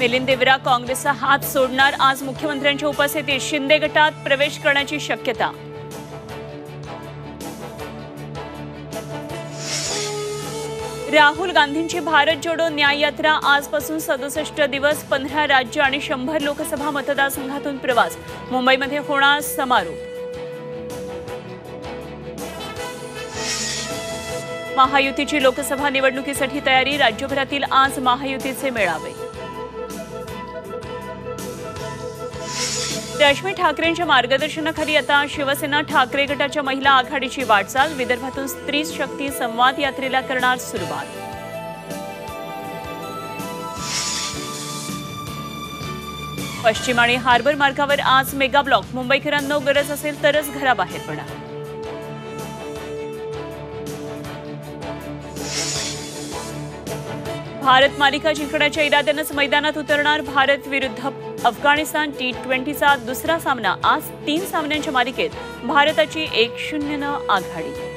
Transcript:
मिलिंद देवरा काँग्रेसचा हात सोडणार, आज मुख्यमंत्र्यांच्या उपस्थितीत शिंदे गटात प्रवेश करण्याची शक्यता। राहुल गांधींची भारत जोडो न्याय यात्रा आजपासून 67 दिवस, 15 राज्य आणि 100 लोकसभा मतदारसंघातून प्रवास। मुंबईमध्ये होणार समारोप। महायुतीची लोकसभा निवडणुकीसाठी तयारी, राज्यभरातील आज महायुतीचे मेळावे। रश्मी ठाकरेंच्या मार्गदर्शनाखाली आता शिवसेना ठाकरे गटाच्या महिला आघाडीची वाटचाल, विदर्भातून स्त्री शक्ती संवाद यात्रेला करणार सुरुवात। पश्चिम आणि हार्बर मार्गावर आज मेगा ब्लॉक, मुंबईकरांना गरज असेल तरच घराबाहेर पडा। भारत मालिका जिंकण्याच्या इराद्यानेच मैदानात उतरणार, भारत विरुद्ध अफगाणिस्तान T20चा दुसरा सामना। आज 3 सामन्यांच्या मालिकेत भारताची 1-0 आघाडी।